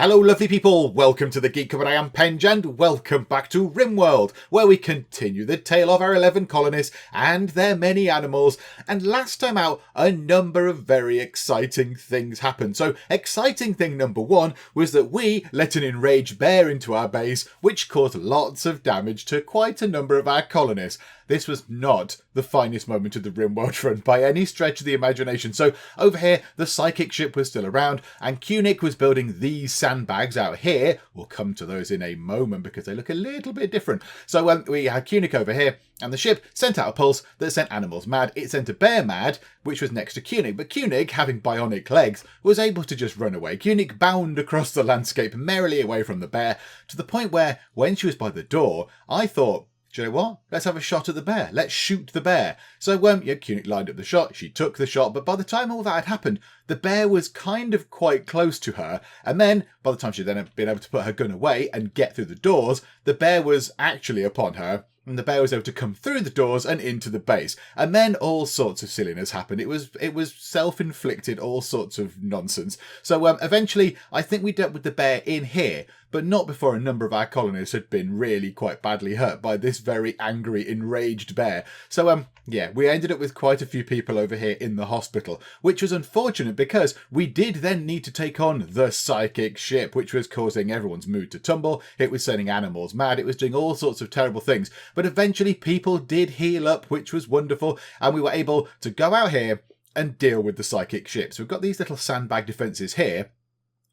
Hello lovely people, welcome to the Geek, I am Penge and welcome back to Rimworld, where we continue the tale of our 11 colonists and their many animals. And last time out, a number of very exciting things happened. So exciting thing number one was that we let an enraged bear into our base, which caused lots of damage to quite a number of our colonists. This was not the finest moment of the Rimworld run by any stretch of the imagination. So over here, the psychic ship was still around and Geek was building these sandbags out here. We'll come to those in a moment because they look a little bit different. So we had Geek over here and the ship sent out a pulse that sent animals mad. It sent a bear mad, which was next to Geek. But Geek, having bionic legs, was able to just run away. Geek bound across the landscape merrily away from the bear to the point where when she was by the door, I thought, do you know what? Let's have a shot at the bear. Let's shoot the bear. So Geek lined up the shot. She took the shot. But by the time all that had happened, the bear was kind of quite close to her. And then by the time she'd then been able to put her gun away and get through the doors, the bear was actually upon her. And the bear was able to come through the doors and into the base. And then all sorts of silliness happened. It was self-inflicted, all sorts of nonsense. So eventually, I think we dealt with the bear in here, but not before a number of our colonists had been really quite badly hurt by this very angry, enraged bear. So we ended up with quite a few people over here in the hospital, which was unfortunate because we did then need to take on the psychic ship, which was causing everyone's mood to tumble. It was sending animals mad. It was doing all sorts of terrible things. But eventually people did heal up, which was wonderful. And we were able to go out here and deal with the psychic ship. So we've got these little sandbag defences here.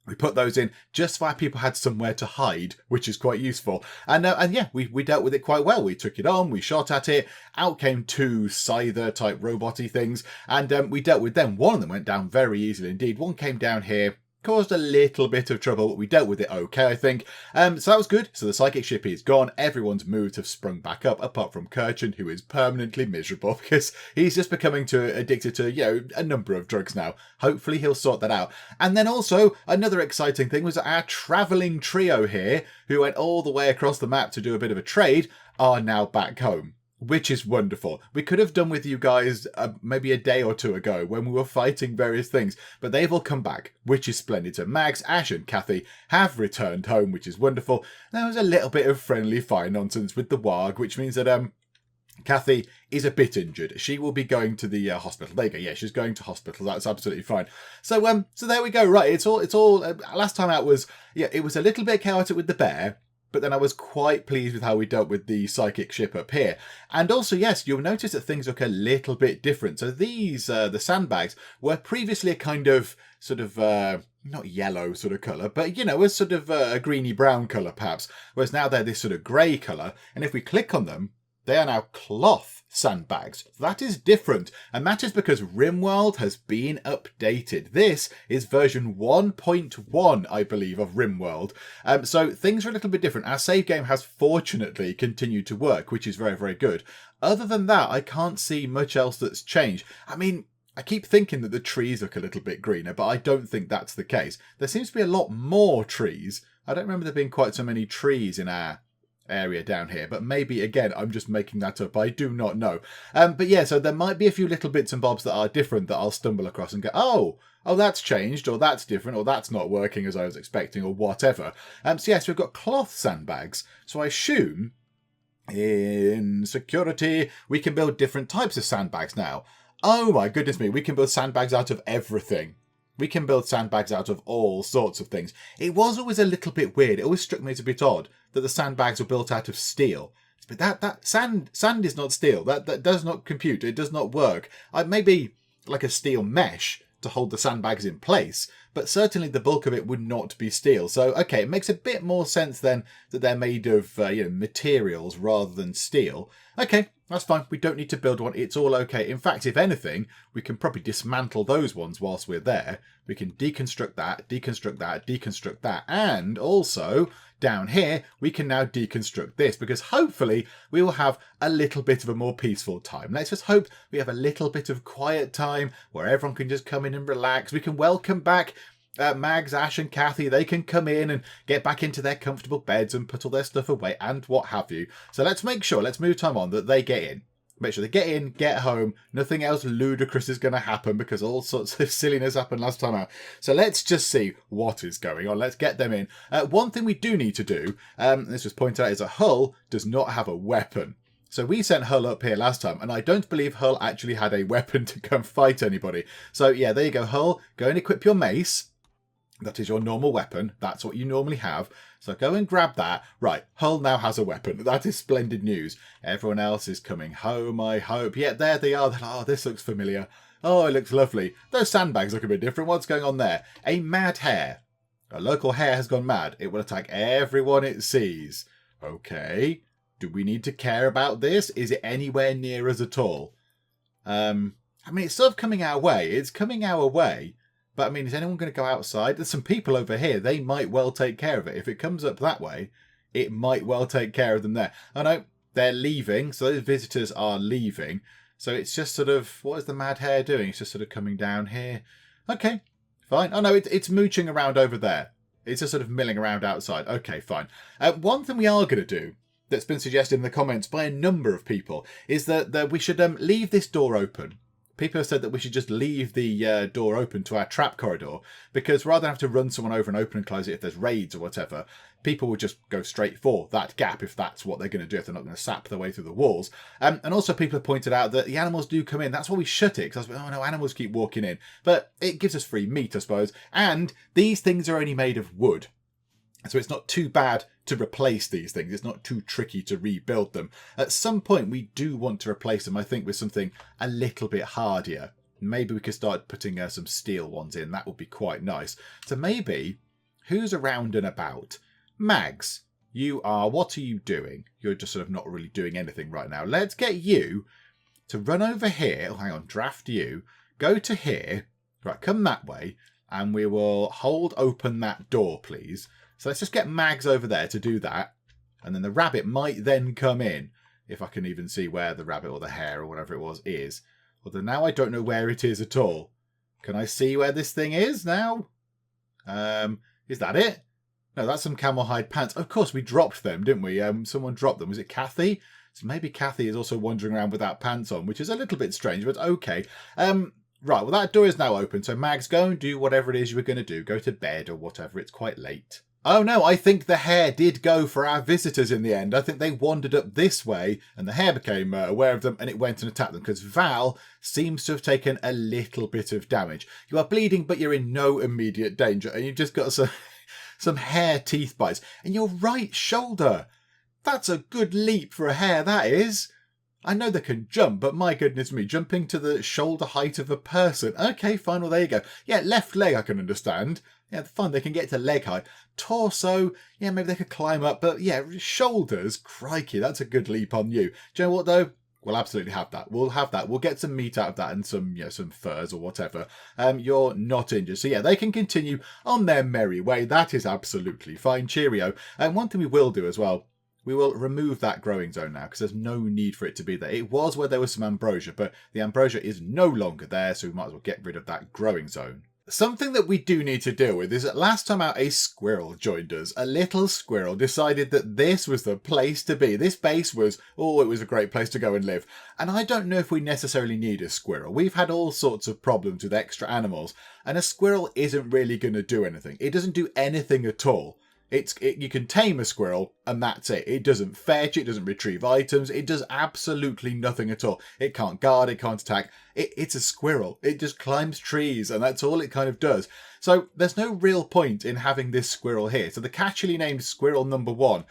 We put those in just so our people had somewhere to hide, which is quite useful. And we dealt with it quite well. We took it on, we shot at it, out came two scyther type roboty things, and we dealt with them. One of them went down very easily indeed. One came down here, caused a little bit of trouble, but we dealt with it okay, I think. So that was good. So the psychic ship is gone. Everyone's moods have sprung back up, apart from Kirchen, who is permanently miserable because he's just becoming addicted to, a number of drugs now. Hopefully he'll sort that out. And then also, another exciting thing was that our travelling trio here, who went all the way across the map to do a bit of a trade, are now back home. Which is wonderful. We could have done with you guys maybe a day or two ago when we were fighting various things, but they've all come back, which is splendid. So Max, Ash and Kathy have returned home, which is wonderful. There was a little bit of friendly fire nonsense with the warg, which means that Kathy is a bit injured. She will be going to the hospital. There you go. Yeah, she's going to hospital. That's absolutely fine. So there we go. Right, it's all. Last time out was it was a little bit chaotic with the bear. But then I was quite pleased with how we dealt with the psychic ship up here. And also, yes, you'll notice that things look a little bit different. So these, the sandbags, were previously a kind of sort of, not yellow sort of colour, but, a sort of a greeny brown colour perhaps. Whereas now they're this sort of grey colour. And if we click on them, they are now cloth sandbags. That is different, and that is because Rimworld has been updated. This is version 1.1, I believe, of Rimworld. So things are a little bit different. Our save game has fortunately continued to work, which is very, very good. Other than that, I can't see much else that's changed. I mean, I keep thinking that the trees look a little bit greener, but I don't think that's the case. There seems to be a lot more trees. I don't remember there being quite so many trees in our area down here, but maybe again I'm just making that up. I do not know. But yeah, so there might be a few little bits and bobs that are different that I'll stumble across and go, oh that's changed, or that's different, or that's not working as I was expecting, or whatever. So yes, we've got cloth sandbags. So I assume in security we can build different types of sandbags now. Oh my goodness me, we can build sandbags out of everything. We can build sandbags out of all sorts of things. It was always a little bit weird. It always struck me as a bit odd that the sandbags were built out of steel. But that sand is not steel. That does not compute. It does not work. Maybe like a steel mesh to hold the sandbags in place, but certainly the bulk of it would not be steel. So, okay, it makes a bit more sense then that they're made of materials rather than steel. Okay, that's fine. We don't need to build one. It's all okay. In fact, if anything, we can probably dismantle those ones whilst we're there. We can deconstruct that, deconstruct that, deconstruct that. And also, down here, we can now deconstruct this because hopefully we will have a little bit of a more peaceful time. Let's just hope we have a little bit of quiet time where everyone can just come in and relax. We can welcome back Mags, Ash and Kathy. They can come in and get back into their comfortable beds and put all their stuff away and what have you. So let's make sure, let's move time on, that they get in. Make sure they get in, get home. Nothing else ludicrous is going to happen because all sorts of silliness happened last time out. So let's just see what is going on. Let's get them in. One thing we do need to do, this was pointed out, is that Hull does not have a weapon. So we sent Hull up here last time, and I don't believe Hull actually had a weapon to come fight anybody. So yeah, there you go, Hull. Go and equip your mace. That is your normal weapon. That's what you normally have. So go and grab that. Right, Hull now has a weapon. That is splendid news. Everyone else is coming home, I hope. Yeah, there they are. Oh, this looks familiar. Oh, it looks lovely. Those sandbags look a bit different. What's going on there? A mad hare. A local hare has gone mad. It will attack everyone it sees. Okay. Do we need to care about this? Is it anywhere near us at all? I mean, it's sort of coming our way. It's coming our way. But, I mean, is anyone going to go outside? There's some people over here. They might well take care of it. If it comes up that way, it might well take care of them there. Oh, no, they're leaving. So those visitors are leaving. So it's just sort of, what is the mad hare doing? It's just sort of coming down here. Okay, fine. Oh, no, it's mooching around over there. It's just sort of milling around outside. Okay, fine. One thing we are going to do that's been suggested in the comments by a number of people is that we should leave this door open. People have said that we should just leave the door open to our trap corridor because rather than have to run someone over and open and close it if there's raids or whatever, people would just go straight for that gap if that's what they're going to do, if they're not going to sap their way through the walls. And also people have pointed out that the animals do come in. That's why we shut it, because oh no, animals keep walking in. But it gives us free meat, I suppose. And these things are only made of wood. So it's not too bad to replace these things. It's not too tricky to rebuild them. At some point, we do want to replace them, I think, with something a little bit hardier. Maybe we could start putting some steel ones in. That would be quite nice. So maybe, who's around and about? Mags, what are you doing? You're just sort of not really doing anything right now. Let's get you to run over here. Oh, hang on, draft you. Go to here. Right, come that way. And we will hold open that door, please. So let's just get Mags over there to do that. And then the rabbit might then come in. If I can even see where the rabbit or the hare or whatever it was is. Although now I don't know where it is at all. Can I see where this thing is now? Is that it? No, that's some camel hide pants. Of course, we dropped them, didn't we? Someone dropped them. Was it Kathy? So maybe Kathy is also wandering around without pants on, which is a little bit strange, but okay. Right, well, that door is now open. So Mags, go and do whatever it is you were going to do. Go to bed or whatever. It's quite late. Oh no, I think the hare did go for our visitors in the end. I think they wandered up this way and the hare became aware of them and it went and attacked them because Val seems to have taken a little bit of damage. You are bleeding, but you're in no immediate danger and you've just got some hare teeth bites. And your right shoulder. That's a good leap for a hare, that is. I know they can jump, but my goodness me, jumping to the shoulder height of a person. Okay, fine, well, there you go. Yeah, left leg I can understand. Yeah, fine, they can get to leg height. Torso, yeah, maybe they could climb up. But yeah, shoulders, crikey, that's a good leap on you. Do you know what, though? We'll absolutely have that. We'll have that. We'll get some meat out of that and some, some furs or whatever. You're not injured. So yeah, they can continue on their merry way. That is absolutely fine. Cheerio. And one thing we will do as well, we will remove that growing zone now because there's no need for it to be there. It was where there was some ambrosia, but the ambrosia is no longer there, so we might as well get rid of that growing zone. Something that we do need to deal with is that last time out a squirrel joined us. A little squirrel decided that this was the place to be. This base was, it was a great place to go and live. And I don't know if we necessarily need a squirrel. We've had all sorts of problems with extra animals, and a squirrel isn't really going to do anything. It doesn't do anything at all. You can tame a squirrel and that's it. It doesn't fetch, it doesn't retrieve items, it does absolutely nothing at all. It can't guard, it can't attack. It's a squirrel. It just climbs trees and that's all it kind of does. So there's no real point in having this squirrel here. So the catchily named squirrel number 1,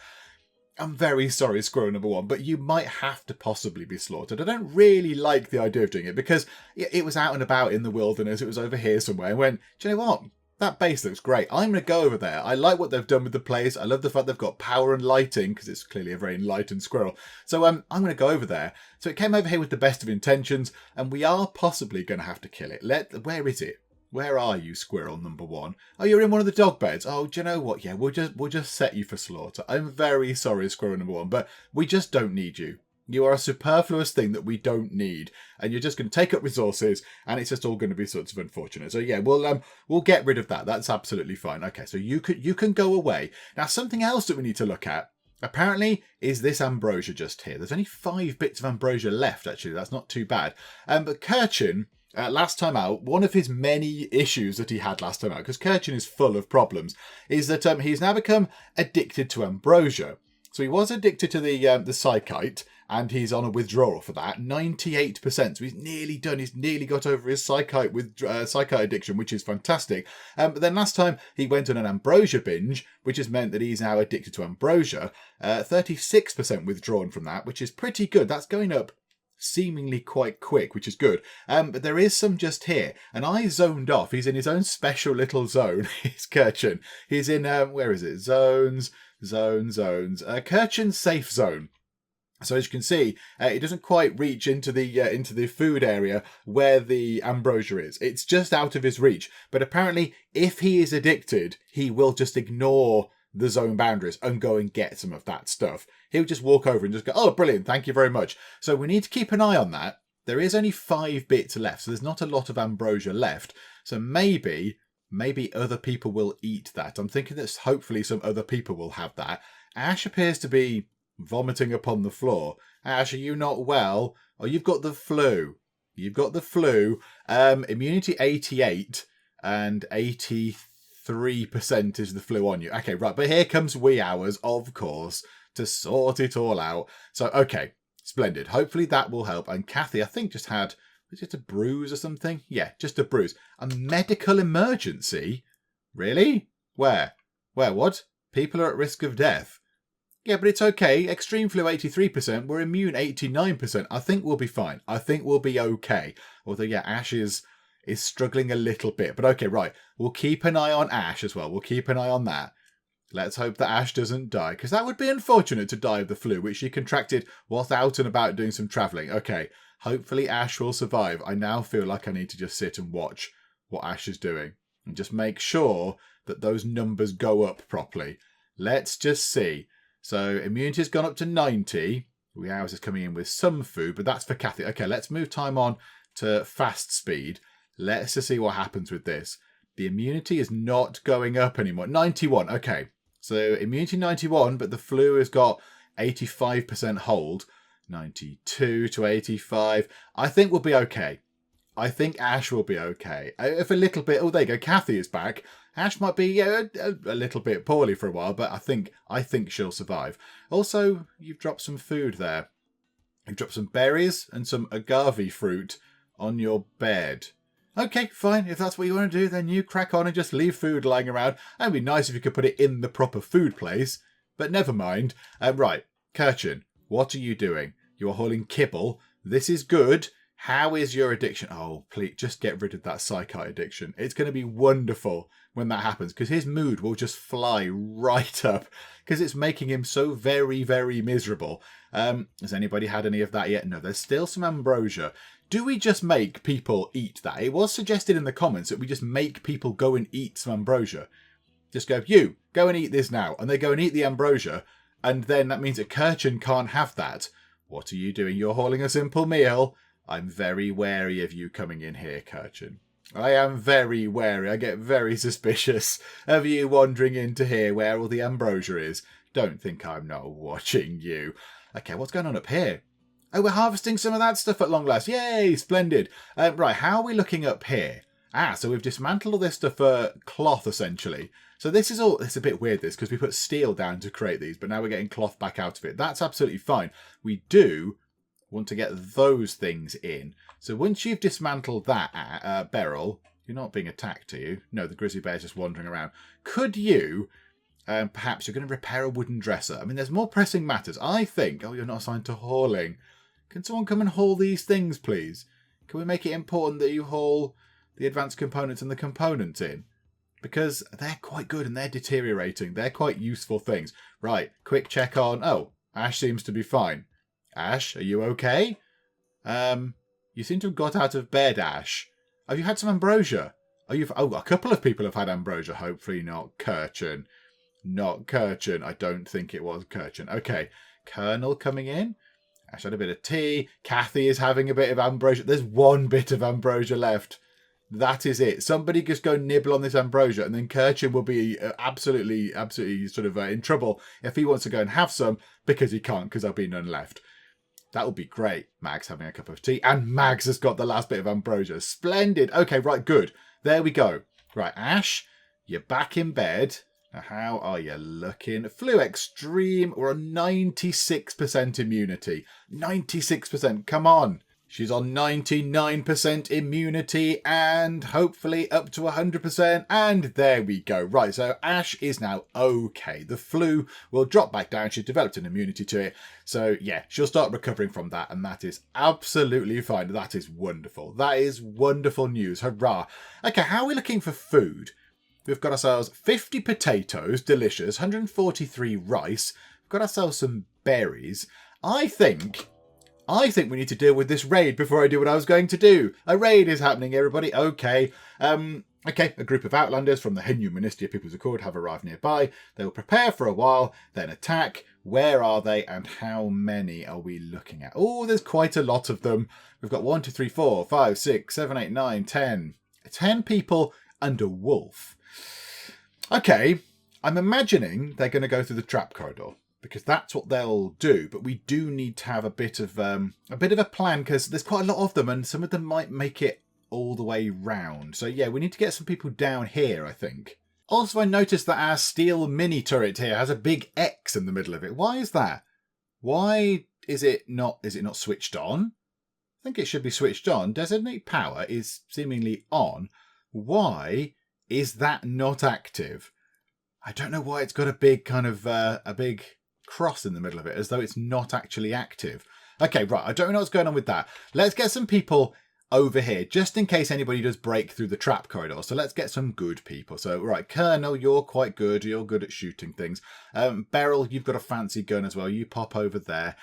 I'm very sorry, squirrel number 1, but you might have to possibly be slaughtered. I don't really like the idea of doing it because it was out and about in the wilderness. It was over here somewhere. And went, do you know what? That base looks great. I'm going to go over there. I like what they've done with the place. I love the fact they've got power and lighting because it's clearly a very enlightened squirrel. So I'm going to go over there. So it came over here with the best of intentions and we are possibly going to have to kill it. Where is it? Where are you, squirrel number 1? Oh, you're in one of the dog beds. Oh, do you know what? Yeah, we'll just set you for slaughter. I'm very sorry, squirrel number 1, but we just don't need you. You are a superfluous thing that we don't need, and you're just going to take up resources, and it's just all going to be sorts of unfortunate. So yeah, we'll get rid of that. That's absolutely fine. Okay, so you can go away. Now, something else that we need to look at apparently is this ambrosia just here. There's only 5 bits of ambrosia left, actually. That's not too bad. But Kirchen, last time out, one of his many issues that he had last time out, because Kirchen is full of problems, is that he's now become addicted to ambrosia. So he was addicted to the psychite, and he's on a withdrawal for that. 98%. So he's nearly done. He's nearly got over his psychite addiction, which is fantastic. But then last time he went on an ambrosia binge, which has meant that he's now addicted to ambrosia. 36% withdrawn from that, which is pretty good. That's going up seemingly quite quick, which is good. But there is some just here. And I zoned off. He's in his own special little zone. He's Kirchen. He's in, where is it? Zones. Kirchen's safe zone. So as you can see, it doesn't quite reach into the food area where the ambrosia is. It's just out of his reach. But apparently, if he is addicted, he will just ignore the zone boundaries and go and get some of that stuff. He'll just walk over and just go, oh, brilliant, thank you very much. So we need to keep an eye on that. There is only 5 bits left, so there's not a lot of ambrosia left. So maybe other people will eat that. I'm thinking that hopefully some other people will have that. Ash appears to be vomiting upon the floor. Ash, are you not well? Oh, you've got the flu. You've got the flu. Immunity 88 and 83% is the flu on you. Okay, right. But here comes wee hours, of course, to sort it all out. So, okay, splendid. Hopefully that will help. And Kathy, I think, just had... Was it a bruise or something? Yeah, just a bruise. A medical emergency? Really? Where? What? People are at risk of death. Yeah, but it's okay. Extreme flu 83%. We're immune 89%. I think we'll be fine. I think we'll be okay. Although, yeah, Ash is struggling a little bit. But okay, right. We'll keep an eye on Ash as well. We'll keep an eye on that. Let's hope that Ash doesn't die, because that would be unfortunate to die of the flu, which she contracted whilst out and about doing some travelling. Okay, hopefully Ash will survive. I now feel like I need to just sit and watch what Ash is doing and just make sure that those numbers go up properly. Let's just see. So immunity's gone up to 90. Wee hours is coming in with some food, but that's for Kathy. Okay, let's move time on to fast speed. Let's just see what happens with this. The immunity is not going up anymore. 91, okay. So immunity 91, but the flu has got 85% hold. 92 to 85. I think we'll be okay. I think Ash will be okay. If a little bit... Oh, there you go. Kathy is back. Ash might be a little bit poorly for a while, but I think she'll survive. Also, you've dropped some food there. You've dropped some berries and some agave fruit on your bed. Okay, fine. If that's what you want to do, then you crack on and just leave food lying around. It'd be nice if you could put it in the proper food place. But never mind. Right, Kirchen, what are you doing? You're hauling kibble. This is good. How is your addiction? Oh, please, just get rid of that psychite addiction. It's going to be wonderful when that happens, because his mood will just fly right up, because it's making him so very, very miserable. Has anybody had any of that yet? No, there's still some ambrosia. Do we just make people eat that? It was suggested in the comments that we just make people go and eat some ambrosia. Just go, you, go and eat this now. And they go and eat the ambrosia. And then that means that Kirchen can't have that. What are you doing? You're hauling a simple meal. I'm very wary of you coming in here, Kirchen. I am very wary. I get very suspicious of you wandering into here where all the ambrosia is. Don't think I'm not watching you. Okay, what's going on up here? Oh, we're harvesting some of that stuff at long last. Yay, splendid. Right, how are we looking up here? So we've dismantled all this stuff for cloth, essentially. So this is all... It's a bit weird, this, because we put steel down to create these, but now we're getting cloth back out of it. That's absolutely fine. We do want to get those things in. So once you've dismantled that, Beryl, you're not being attacked, are you? No, the grizzly bear's just wandering around. Could you... perhaps you're going to repair a wooden dresser. I mean, there's more pressing matters. I think... Oh, you're not assigned to hauling. Can someone come and haul these things, please? Can we make it important that you haul the advanced components and the components in? Because they're quite good and they're deteriorating. They're quite useful things. Right, quick check on... Oh, Ash seems to be fine. Ash, are you okay? You seem to have got out of bed, Ash. Have you had some ambrosia? Oh, a couple of people have had ambrosia. Hopefully not Kirchen. Not Kirchen. I don't think it was Kirchen. Okay, Colonel coming in. Ash had a bit of tea. Kathy is having a bit of ambrosia. There's one bit of ambrosia left. That is it. Somebody just go nibble on this ambrosia, and then Kirchen will be absolutely sort of in trouble if he wants to go and have some, because he can't, because there'll be none left. That would be great. Mags having a cup of tea, and Mags has got the last bit of ambrosia. Splendid. Okay, right, good. There we go. Right, Ash, you're back in bed. Now, how are you looking? Flu extreme. We're on 96% immunity. 96%. Come on. She's on 99% immunity and hopefully up to 100%. And there we go. Right, so Ash is now okay. The flu will drop back down. She's developed an immunity to it. So, yeah, she'll start recovering from that. And that is absolutely fine. That is wonderful. That is wonderful news. Hurrah. Okay, how are we looking for food? We've got ourselves 50 potatoes, delicious, 143 rice. We've got ourselves some berries. I think we need to deal with this raid before I do what I was going to do. A raid is happening, everybody. Okay. Okay, a group of Outlanders from the Hinyu Monistia People's Accord have arrived nearby. They will prepare for a while, then attack. Where are they and how many are we looking at? Oh, there's quite a lot of them. We've got 1, 2, 3, 4, 5, 6, 7, 8, 9, 10. 10 people and a wolf. Okay, I'm imagining they're going to go through the trap corridor, because that's what they'll do. But we do need to have a bit of a plan, because there's quite a lot of them, and some of them might make it all the way round. So yeah, we need to get some people down here, I think. Also, I noticed that our steel mini turret here has a big X in the middle of it. Why is that? Why is it not switched on? I think it should be switched on. Designate power is seemingly on. Why is that not active? I don't know why it's got a big kind of a big cross in the middle of it, as though it's not actually active. Okay, right, I don't know what's going on with that. Let's get some people over here, just in case anybody does break through the trap corridor. So let's get some good people. So, right, Colonel, you're quite good. You're good at shooting things. Beryl, you've got a fancy gun as well. You pop over there.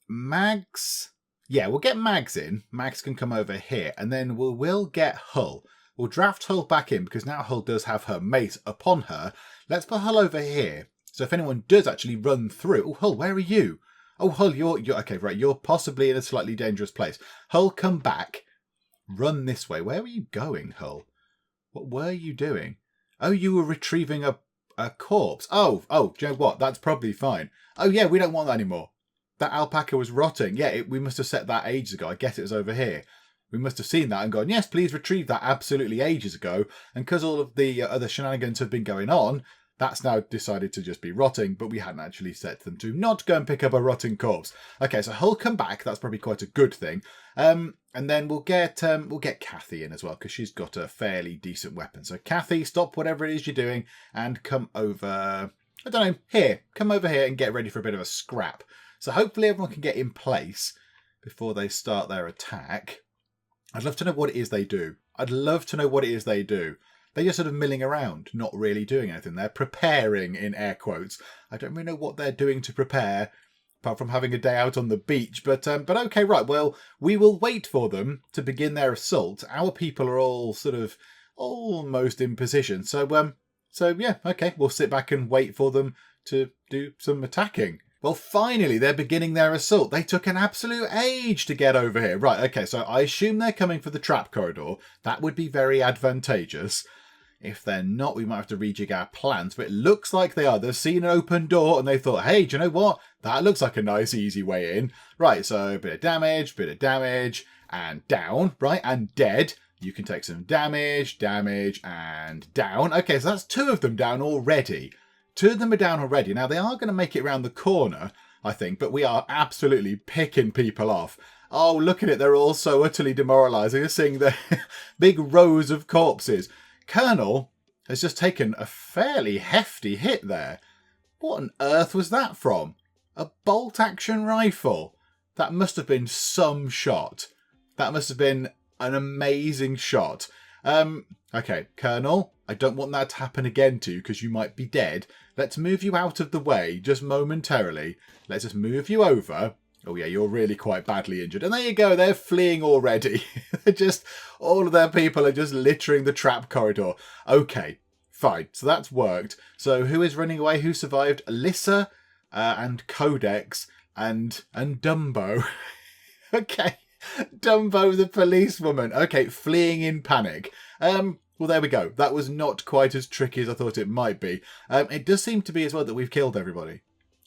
Mags, yeah, we'll get Mags in. Mags can come over here, and then we'll get Hull. We'll draft Hull back in, because now Hull does have her mace upon her. Let's put Hull over here. So if anyone does actually run through... Oh, Hull, where are you? Oh, Hull, you're... Okay, right, you're possibly in a slightly dangerous place. Hull, come back. Run this way. Where were you going, Hull? What were you doing? Oh, you were retrieving a corpse. Oh, do you know what? That's probably fine. Oh, yeah, we don't want that anymore. That alpaca was rotting. Yeah, we must have set that ages ago. I guess it was over here. We must have seen that and gone, yes, please retrieve that absolutely ages ago. And because all of the other shenanigans have been going on, that's now decided to just be rotting, but we hadn't actually set them to not go and pick up a rotting corpse. Okay, so Hull come back. That's probably quite a good thing. And then we'll get Kathy in as well, because she's got a fairly decent weapon. So Kathy, stop whatever it is you're doing and come over, I don't know, here. Come over here and get ready for a bit of a scrap. So hopefully everyone can get in place before they start their attack. I'd love to know what it is they do. I'd love to know what it is they do. They're just sort of milling around, not really doing anything. They're preparing, in air quotes. I don't really know what they're doing to prepare, apart from having a day out on the beach. But okay, right. Well, we will wait for them to begin their assault. Our people are all sort of almost in position. So yeah, okay. We'll sit back and wait for them to do some attacking. Well, finally, they're beginning their assault. They took an absolute age to get over here. Right, okay, so I assume they're coming for the trap corridor. That would be very advantageous. If they're not, we might have to rejig our plans, but it looks like they are. They've seen an open door and they thought, hey, do you know what? That looks like a nice, easy way in. Right, so bit of damage, and down, right, and dead. You can take some damage, and down. Okay, so that's 2 of them down already. 2 of them are down already. Now, they are going to make it around the corner, I think, but we are absolutely picking people off. Oh, look at it. They're all so utterly demoralising. They're seeing the big rows of corpses. Colonel has just taken a fairly hefty hit there. What on earth was that from? A bolt-action rifle. That must have been some shot. That must have been an amazing shot. Okay, Colonel, I don't want that to happen again to you because you might be dead. Let's move you out of the way just momentarily. Let's just move you over. Oh yeah, you're really quite badly injured. And there you go, they're fleeing already. They're just, all of their people are just littering the trap corridor. Okay, fine. So that's worked. So who is running away? Who survived? Alyssa and Codex and Dumbo. Okay. Dumbo the policewoman. Okay, fleeing in panic. Well, there we go. That was not quite as tricky as I thought it might be. It does seem to be as well that we've killed everybody.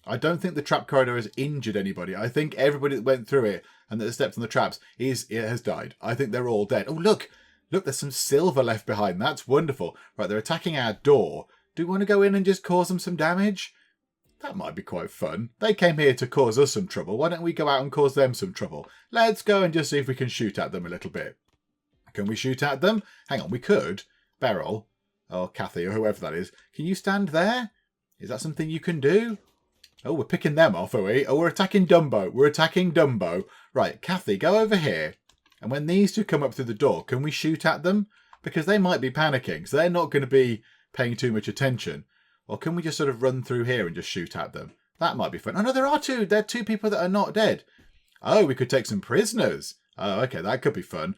I don't think the trap corridor has injured anybody. I think everybody that went through it and that stepped on the traps has died. I think they're all dead. Oh, look. Look, there's some silver left behind. That's wonderful. Right, they're attacking our door. Do we want to go in and just cause them some damage? That might be quite fun. They came here to cause us some trouble. Why don't we go out and cause them some trouble? Let's go and just see if we can shoot at them a little bit. Can we shoot at them? Hang on, we could. Beryl, or Kathy, or whoever that is. Can you stand there? Is that something you can do? Oh, we're picking them off, are we? Oh, we're attacking Dumbo. We're attacking Dumbo. Right, Kathy, go over here. And when these two come up through the door, can we shoot at them? Because they might be panicking, so they're not going to be paying too much attention. Or can we just sort of run through here and just shoot at them? That might be fun. Oh, no, there are two. There are two people that are not dead. Oh, we could take some prisoners. Oh, okay, that could be fun.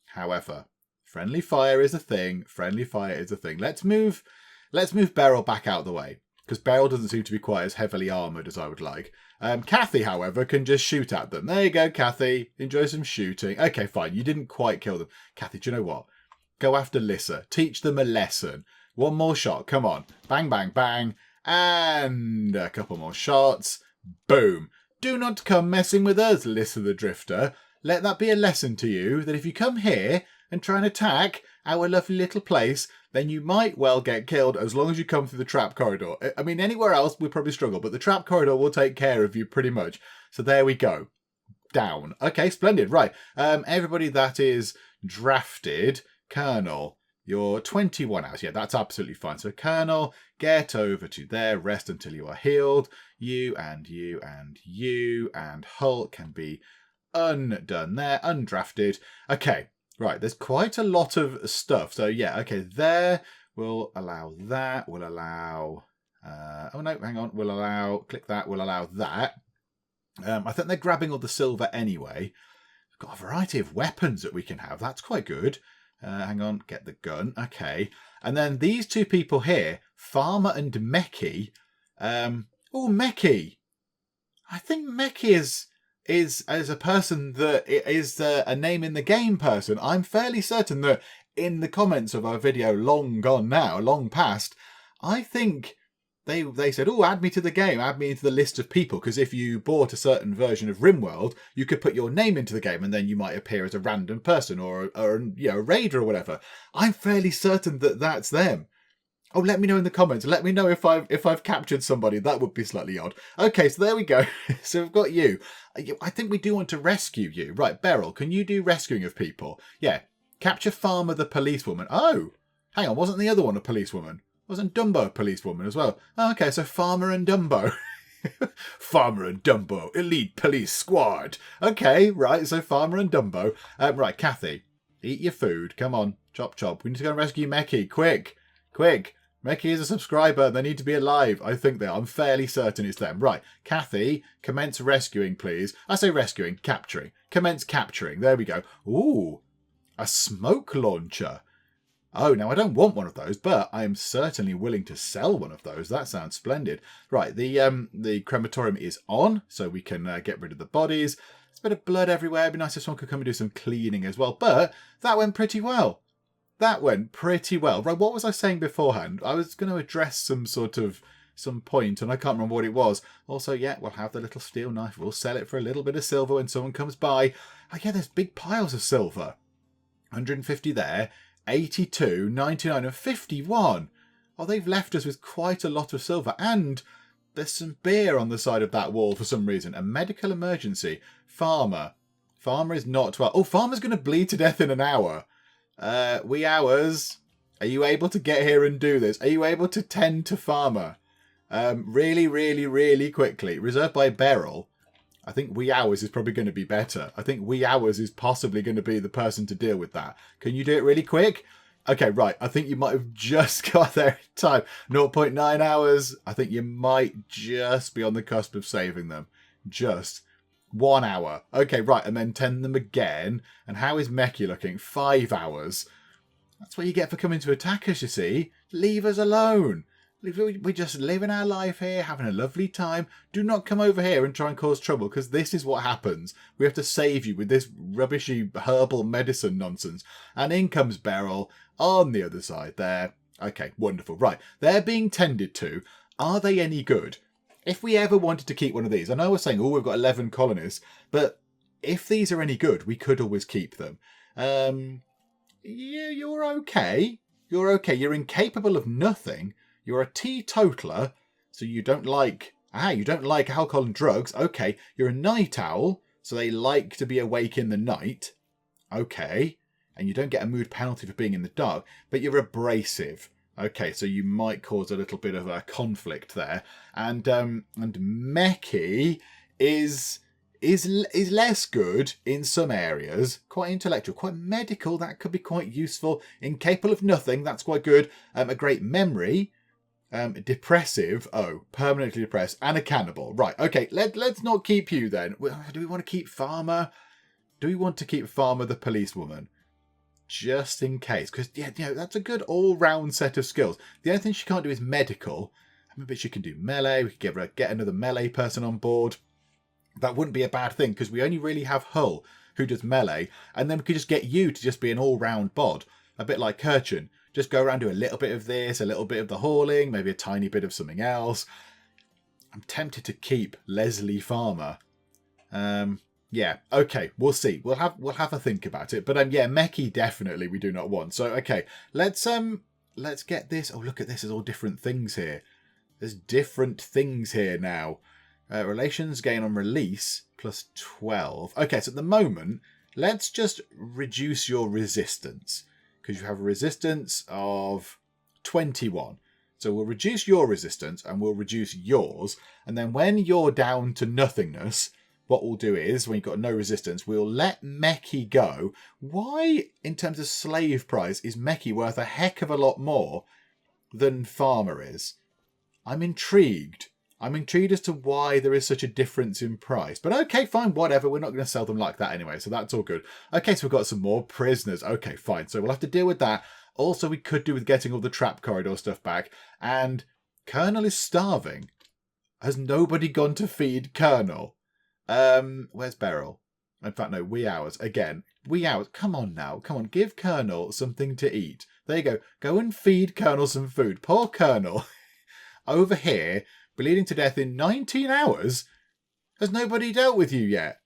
However, friendly fire is a thing. Friendly fire is a thing. Let's move Beryl back out of the way. Because Beryl doesn't seem to be quite as heavily armoured as I would like. Kathy, however, can just shoot at them. There you go, Kathy. Enjoy some shooting. Okay, fine. You didn't quite kill them. Kathy, do you know what? Go after Lissa. Teach them a lesson. One more shot. Come on. Bang, bang, bang. And a couple more shots. Boom. Do not come messing with us, Lissa the Drifter. Let that be a lesson to you that if you come here and try and attack our lovely little place, then you might well get killed as long as you come through the trap corridor. I mean, anywhere else we'd probably struggle, but the trap corridor will take care of you pretty much. So there we go. Down. Okay, splendid. Right. Everybody that is drafted. Colonel, you're 21 hours. Yeah, that's absolutely fine. So Colonel, get over to there. Rest until you are healed. You and you and you and Hulk can be undone there. Undrafted. Okay. Right, there's quite a lot of stuff. So, yeah, okay, there. We'll allow that. We'll allow... oh, no, hang on. We'll allow... Click that. We'll allow that. I think they're grabbing all the silver anyway. We've got a variety of weapons that we can have. That's quite good. Hang on. Get the gun. Okay. And then these two people here, Farmer and Meki. Oh, Meki. I think Meki is as a person that is a name in the game person. I'm fairly certain that in the comments of our video long gone now, long past, I think they said, oh, add me to the game, add me into the list of people, because if you bought a certain version of Rimworld, you could put your name into the game and then you might appear as a random person or you know, a raider or whatever. I'm fairly certain that that's them. Oh, let me know in the comments. Let me know if I've captured somebody. That would be slightly odd. Okay, so there we go. So we've got you. I think we do want to rescue you. Right, Beryl, can you do rescuing of people? Yeah. Capture Farmer the policewoman. Oh, hang on. Wasn't the other one a policewoman? Wasn't Dumbo a policewoman as well? Oh, okay, so Farmer and Dumbo. Farmer and Dumbo, elite police squad. Okay, right, so Farmer and Dumbo. Right, Kathy, eat your food. Come on, chop chop. We need to go and rescue Meki. Quick, quick. Meki is a subscriber. They need to be alive. I think they are. I'm fairly certain it's them. Right. Kathy, commence rescuing, please. I say rescuing, capturing. Commence capturing. There we go. Ooh, a smoke launcher. Oh, now I don't want one of those, but I am certainly willing to sell one of those. That sounds splendid. Right, the crematorium is on, so we can get rid of the bodies. There's a bit of blood everywhere. It'd be nice if someone could come and do some cleaning as well. But that went pretty well. That went pretty well. Right, what was I saying beforehand? I was going to address some point, and I can't remember what it was. Also, yeah, we'll have the little steel knife. We'll sell it for a little bit of silver when someone comes by. Oh, yeah, there's big piles of silver. 150 there, 82, 99, and 51. Oh, they've left us with quite a lot of silver. And there's some beer on the side of that wall for some reason. A medical emergency. Farmer. Farmer is not well. Oh, Farmer's going to bleed to death in an hour. Wee hours. Are you able to get here and do this? Are you able to tend to Farmer? Really, really, really quickly. Reserved by Beryl. I think Wee Hours is probably going to be better. I think Wee Hours is possibly going to be the person to deal with that. Can you do it really quick? Okay, right. I think you might have just got there in time. 0.9 hours. I think you might just be on the cusp of saving them. Just 1 hour. Okay, right. And then 10 them again. And how is Meki looking? 5 hours. That's what you get for coming to attack us, you see. Leave us alone. We're just living our life here, having a lovely time. Do not come over here and try and cause trouble, because this is what happens. We have to save you with this rubbishy herbal medicine nonsense. And in comes Beryl on the other side there. Okay, wonderful. Right, they're being tended to. Are they any good? If we ever wanted to keep one of these, I know we're saying, oh, we've got 11 colonists, but if these are any good, we could always keep them. Yeah, you're okay. You're okay. You're incapable of nothing. You're a teetotaler, so you don't like alcohol and drugs. Okay. You're a night owl, so they like to be awake in the night. Okay. And you don't get a mood penalty for being in the dark, but you're abrasive. Okay, so you might cause a little bit of a conflict there. And Meki is less good in some areas. Quite intellectual, quite medical. That could be quite useful. Incapable of nothing. That's quite good. A great memory. Depressive. Oh, permanently depressed. And a cannibal. Right. Okay. Let's not keep you then. Do we want to keep Farmer? Do we want to keep Farmer the policewoman? Just in case, because that's a good all-round set of skills. The only thing she can't do is medical. Maybe she can do melee. We could get another melee person on board. That wouldn't be a bad thing, because we only really have Hull, who does melee, and then we could just get you to just be an all-round bod, a bit like Kirchen. Just go around, do a little bit of this, a little bit of the hauling, maybe a tiny bit of something else. I'm tempted to keep Leslie Farmer. Yeah, okay, we'll see. We'll have a think about it. But yeah, Meki definitely we do not want. So okay, let's get this. Oh, look at this. There's all different things here. There's different things here now. Relations gain on release plus 12. Okay, so at the moment, let's just reduce your resistance, because you have a resistance of 21. So we'll reduce your resistance and we'll reduce yours. And then when you're down to nothingness, what we'll do is, when you've got no resistance, we'll let Meki go. Why, in terms of slave price, is Meki worth a heck of a lot more than Farmer is? I'm intrigued. I'm intrigued as to why there is such a difference in price. But okay, fine, whatever. We're not going to sell them like that anyway, so that's all good. Okay, so we've got some more prisoners. Okay, fine. So we'll have to deal with that. Also, we could do with getting all the trap corridor stuff back. And Colonel is starving. Has nobody gone to feed Colonel? Where's Beryl? In fact, no, wee hours. Again, wee hours. Come on now. Come on, give Colonel something to eat. There you go. Go and feed Colonel some food. Poor Colonel. Over here, bleeding to death in 19 hours? Has nobody dealt with you yet?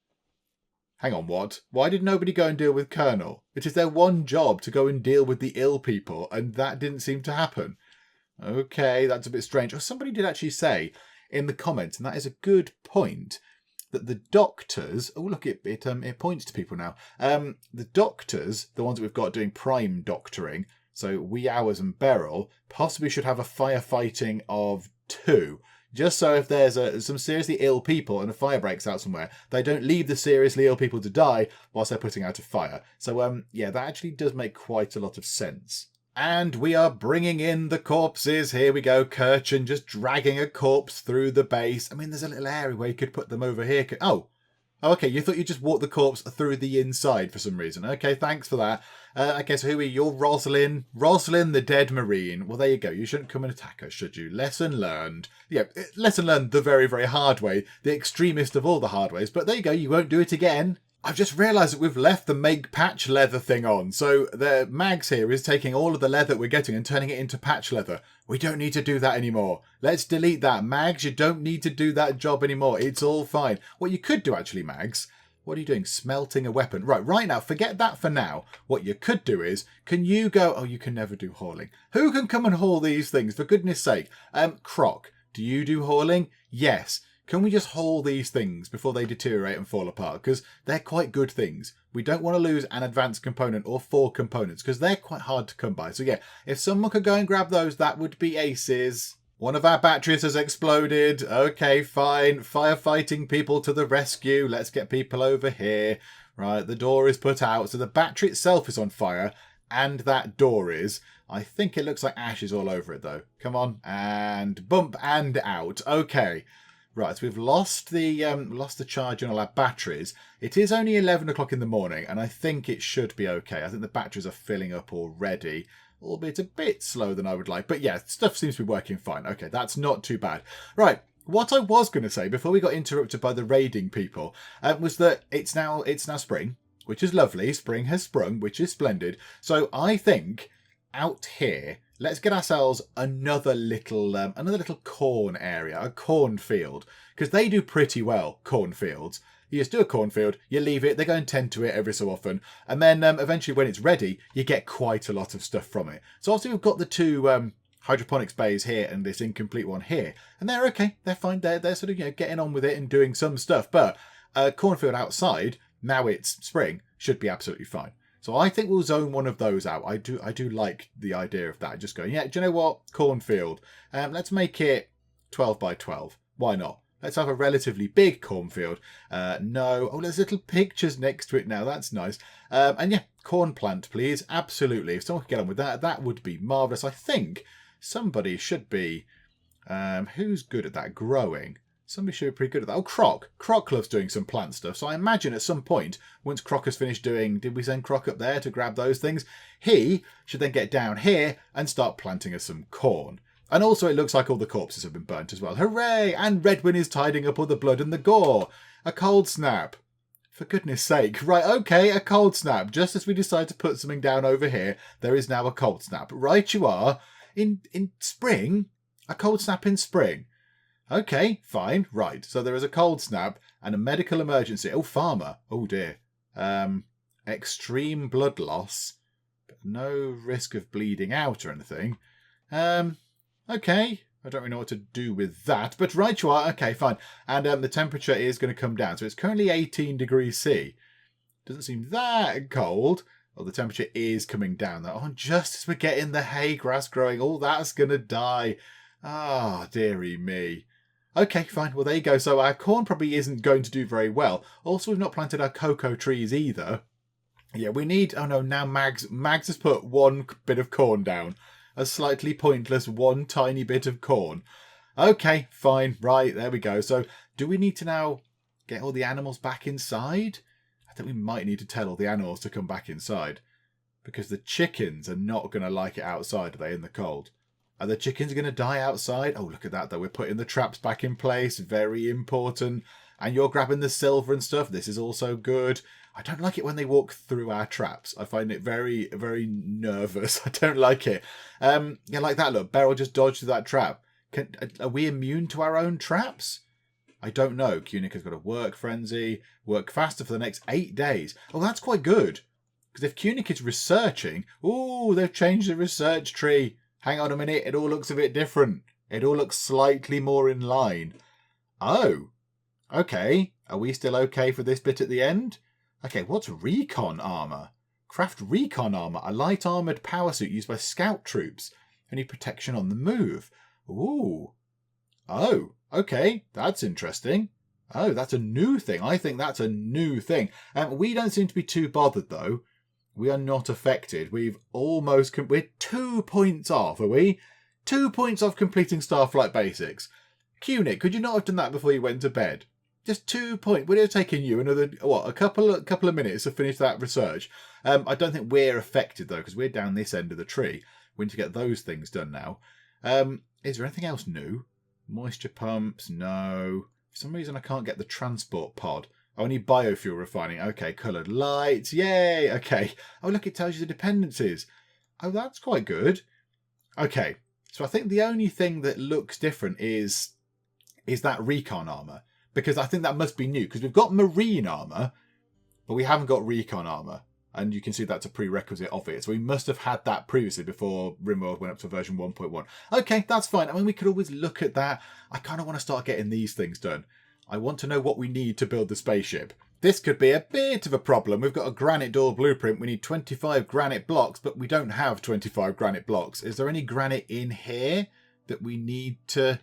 Hang on, what? Why did nobody go and deal with Colonel? It is their one job to go and deal with the ill people, and that didn't seem to happen. Okay, that's a bit strange. Oh, somebody did actually say in the comments, and that is a good point, that the doctors... Oh, look, it points to people now. The doctors, the ones that we've got doing prime doctoring, so Wee Hours and Beryl, possibly should have a firefighting of 2. Just so if there's some seriously ill people and a fire breaks out somewhere, they don't leave the seriously ill people to die whilst they're putting out a fire. So, yeah, that actually does make quite a lot of sense. And we are bringing in the corpses. Here we go. Kirchen just dragging a corpse through the base. I mean, there's a little area where you could put them over here. Oh, okay. You thought you just walked the corpse through the inside for some reason. Okay, thanks for that. Okay, so who are you? You're Rosalind. Rosalind, the dead Marine. Well, there you go. You shouldn't come and attack us, should you? Lesson learned. Yeah, lesson learned the very, very hard way. The extremist of all the hard ways. But there you go. You won't do it again. I've just realised that we've left the make patch leather thing on. So the Mags here is taking all of the leather we're getting and turning it into patch leather. We don't need to do that anymore. Let's delete that. Mags, you don't need to do that job anymore. It's all fine. What you could do actually, Mags, what are you doing? Smelting a weapon. Right now, forget that for now. What you could do is, can you go... Oh, you can never do hauling. Who can come and haul these things? For goodness sake. Croc, do you do hauling? Yes. Can we just haul these things before they deteriorate and fall apart? Because they're quite good things. We don't want to lose an advanced component or 4 components because they're quite hard to come by. So yeah, if someone could go and grab those, that would be aces. One of our batteries has exploded. Okay, fine. Firefighting people to the rescue. Let's get people over here. Right, the door is put out. So the battery itself is on fire. And that door is. I think it looks like ashes all over it though. Come on. And bump and out. Okay. Right, so we've lost the charge on all our batteries. It is only 11 o'clock in the morning, and I think it should be okay. I think the batteries are filling up already. albeit a bit slower than I would like. But yeah, stuff seems to be working fine. Okay, that's not too bad. Right. What I was going to say before we got interrupted by the raiding people was that it's now spring, which is lovely. Spring has sprung, which is splendid. So I think out here, let's get ourselves another little corn area, a cornfield, because they do pretty well, cornfields. You just do a cornfield, you leave it, they go and tend to it every so often, and then eventually when it's ready, you get quite a lot of stuff from it. So obviously we've got the two hydroponics bays here and this incomplete one here, and they're okay, they're fine, they're sort of getting on with it and doing some stuff, but a cornfield outside, now it's spring, should be absolutely fine. So I think we'll zone one of those out. I do like the idea of that. Just going, yeah, do you know what? Cornfield. Let's make it 12 by 12. Why not? Let's have a relatively big cornfield. No. Oh, there's little pictures next to it now. That's nice. And yeah, corn plant, please. Absolutely. If someone could get on with that, that would be marvellous. I think somebody should be... who's good at that? Growing. Somebody should be pretty good at that. Oh, Croc. Croc loves doing some plant stuff. So I imagine at some point, once Croc has finished doing... Did we send Croc up there to grab those things? He should then get down here and start planting us some corn. And also it looks like all the corpses have been burnt as well. Hooray! And Redwin is tidying up all the blood and the gore. A cold snap. For goodness sake. Right, okay, a cold snap. Just as we decide to put something down over here, there is now a cold snap. Right you are. In spring? A cold snap in spring. Okay, fine, right. So there is a cold snap and a medical emergency. Oh, farmer. Oh, dear. Extreme blood loss, but no risk of bleeding out or anything. Okay. I don't really know what to do with that, but right you are. Okay, fine. And the temperature is going to come down. So it's currently 18 degrees C. Doesn't seem that cold. Well, the temperature is coming down, though. Oh, just as we're getting the hay grass growing, all that's going to die. Ah, dearie me. Okay, fine. Well, there you go. So our corn probably isn't going to do very well. Also, we've not planted our cocoa trees either. Yeah, we need... Oh, no, now Mags has put one bit of corn down. A slightly pointless one tiny bit of corn. Okay, fine. Right, there we go. So do we need to now get all the animals back inside? I think we might need to tell all the animals to come back inside. Because the chickens are not going to like it outside, are they, in the cold? Are the chickens going to die outside? Oh, look at that, though. We're putting the traps back in place. Very important. And you're grabbing the silver and stuff. This is also good. I don't like it when they walk through our traps. I find it very, very nervous. I don't like it. Yeah, like that, look. Beryl just dodged through that trap. Are we immune to our own traps? I don't know. Cunica's got a work frenzy. Work faster for the next 8 days. Oh, that's quite good. Because if Cunica is researching... Ooh, they've changed the research tree. Hang on a minute, it all looks a bit different. It all looks slightly more in line. Oh, okay. Are we still okay for this bit at the end? Okay, what's recon armour? Craft recon armour, a light armoured power suit used by scout troops. Any protection on the move. Ooh. Oh, okay, that's interesting. Oh, that's a new thing. I think that's a new thing. We don't seem to be too bothered, though. We are not affected. We're 2 points off, are we? 2 points off completing Starflight Basics. Cunic, could you not have done that before you went to bed? Just 2 points. Would it have taken you another, a couple of minutes to finish that research? I don't think we're affected, though, because we're down this end of the tree. We need to get those things done now. Is there anything else new? Moisture pumps? No. For some reason, I can't get the transport pod. Only biofuel refining. Okay, coloured lights. Yay! Okay. Oh, look, it tells you the dependencies. Oh, that's quite good. Okay. So I think the only thing that looks different is that recon armour. Because I think that must be new. Because we've got marine armour, but we haven't got recon armour. And you can see that's a prerequisite of it. So we must have had that previously before Rimworld went up to version 1.1. Okay, that's fine. I mean, we could always look at that. I kind of want to start getting these things done. I want to know what we need to build the spaceship. This could be a bit of a problem. We've got a granite door blueprint. We need 25 granite blocks, but we don't have 25 granite blocks. Is there any granite in here that we need to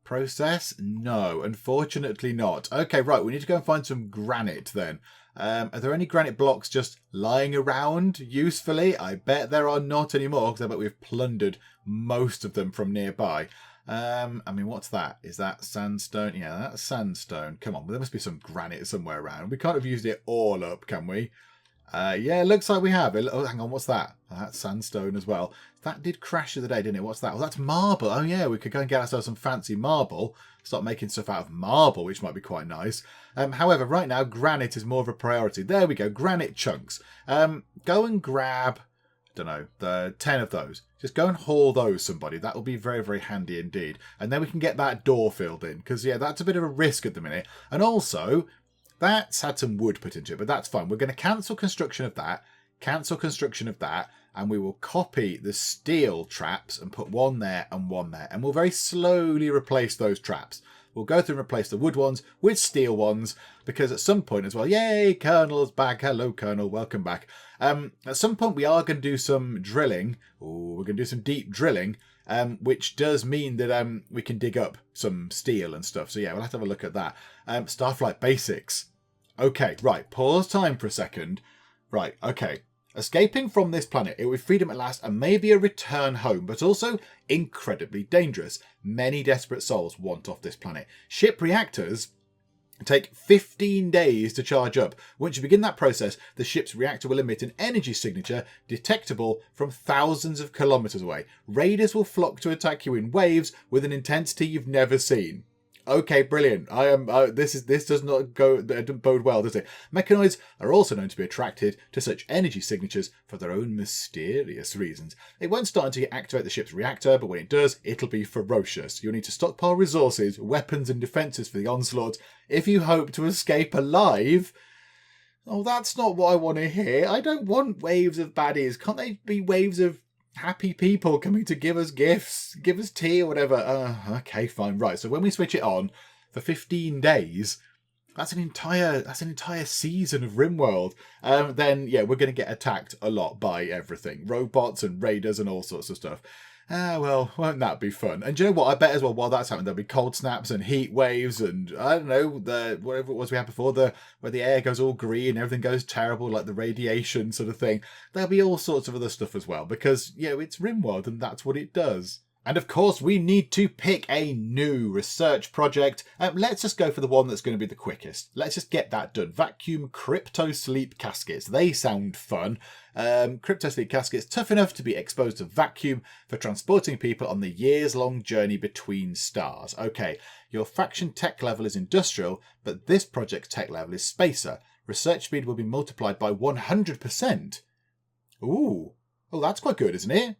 process? No, unfortunately not. Okay, right. We need to go and find some granite then. Are there any granite blocks just lying around usefully? I bet there are not anymore, because I bet we've plundered most of them from nearby. I mean, what's that? Is that sandstone? Yeah, that's sandstone. Come on, there must be some granite somewhere around. We can't have used it all up, can we? Yeah, it looks like we have. Oh, hang on, what's that? Oh, that's sandstone as well. That did crash the other day, didn't it? What's that? Oh, that's marble. Oh, yeah, we could go and get ourselves some fancy marble. Start making stuff out of marble, which might be quite nice. However, right now, granite is more of a priority. There we go, granite chunks. Go and grab, I don't know, the 10 of those. Just go and haul those, somebody. That will be very, very handy indeed. And then we can get that door filled in, because, yeah, that's a bit of a risk at the minute. And also, that's had some wood put into it, but that's fine. We're going to cancel construction of that, and we will copy the steel traps and put one there and one there. And we'll very slowly replace those traps. We'll go through and replace the wood ones with steel ones, because at some point as well, yay, Colonel's back. Hello, Colonel. Welcome back. At some point, we are going to do some drilling. Ooh, we're going to do some deep drilling, which does mean that we can dig up some steel and stuff. So, yeah, we'll have to have a look at that. Starflight Basics. Okay, right. Pause time for a second. Right, okay. Escaping from this planet, it will be freedom at last and maybe a return home, but also incredibly dangerous. Many desperate souls want off this planet. Ship reactors take 15 days to charge up. Once you begin that process, the ship's reactor will emit an energy signature detectable from thousands of kilometers away. Raiders will flock to attack you in waves with an intensity you've never seen. Okay, brilliant. This does not bode well, does it? Mechanoids are also known to be attracted to such energy signatures for their own mysterious reasons. It won't start until you activate the ship's reactor, but when it does, it'll be ferocious. You'll need to stockpile resources, weapons, and defences for the onslaught if you hope to escape alive. Oh, that's not what I want to hear. I don't want waves of baddies. Can't they be waves of happy people coming to give us gifts, give us tea or whatever? Okay, fine. Right, so when we switch it on for 15 days, that's an entire season of Rimworld. Then, yeah, we're going to get attacked a lot by everything. Robots and raiders and all sorts of stuff. Well, won't that be fun? And do you know what? I bet as well, while that's happening, there'll be cold snaps and heat waves and, I don't know, whatever it was we had before, where the air goes all green, everything goes terrible, like the radiation sort of thing. There'll be all sorts of other stuff as well, because, you know, it's Rimworld and that's what it does. And of course, we need to pick a new research project. Let's just go for the one that's going to be the quickest. Let's just get that done. Vacuum crypto sleep caskets. They sound fun. Crypto sleep caskets, tough enough to be exposed to vacuum for transporting people on the years-long journey between stars. Okay, your faction tech level is industrial, but this project's tech level is spacer. Research speed will be multiplied by 100%. Ooh, well, that's quite good, isn't it?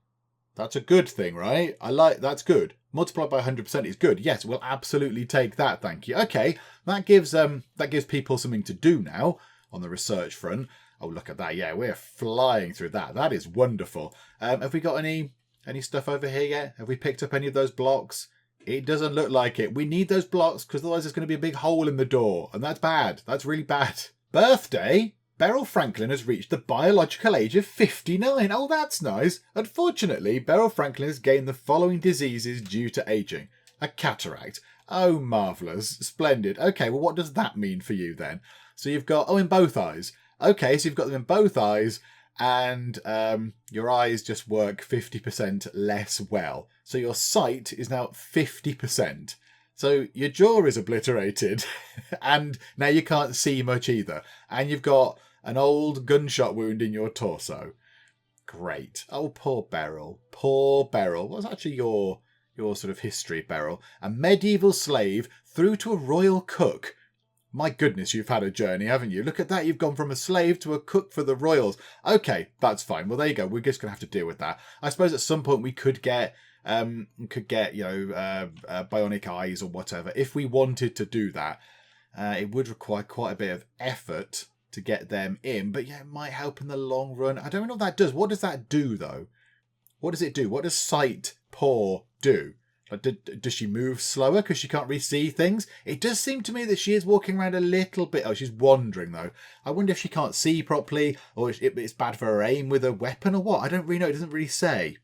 That's a good thing, right? That's good. Multiplied by 100% is good. Yes, we'll absolutely take that, thank you. Okay, that gives people something to do now on the research front. Oh, look at that. Yeah, we're flying through that. That is wonderful. Have we got any stuff over here yet? Have we picked up any of those blocks? It doesn't look like it. We need those blocks because otherwise there's going to be a big hole in the door. And that's bad. That's really bad. Birthday? Beryl Franklin has reached the biological age of 59. Oh, that's nice. Unfortunately, Beryl Franklin has gained the following diseases due to aging. A cataract. Oh, marvellous. Splendid. Okay, well, what does that mean for you then? So you've got, in both eyes. Okay, so you've got them in both eyes, and your eyes just work 50% less well. So your sight is now 50%. So your jaw is obliterated, and now you can't see much either. And you've got an old gunshot wound in your torso. Great. Oh, poor Beryl. Poor Beryl. What's actually your sort of history, Beryl? A medieval slave through to a royal cook. My goodness, you've had a journey, haven't you? Look at that. You've gone from a slave to a cook for the royals. Okay, that's fine. Well, there you go. We're just going to have to deal with that. I suppose at some point we could get bionic eyes or whatever. If we wanted to do that, it would require quite a bit of effort to get them in. But yeah, it might help in the long run. I don't know what that does. What does that do, though? What does it do? What does sight poor do? Like, does she move slower because she can't really see things? It does seem to me that she is walking around a little bit. Oh, she's wandering, though. I wonder if she can't see properly, or it's bad for her aim with a weapon or what. I don't really know. It doesn't really say.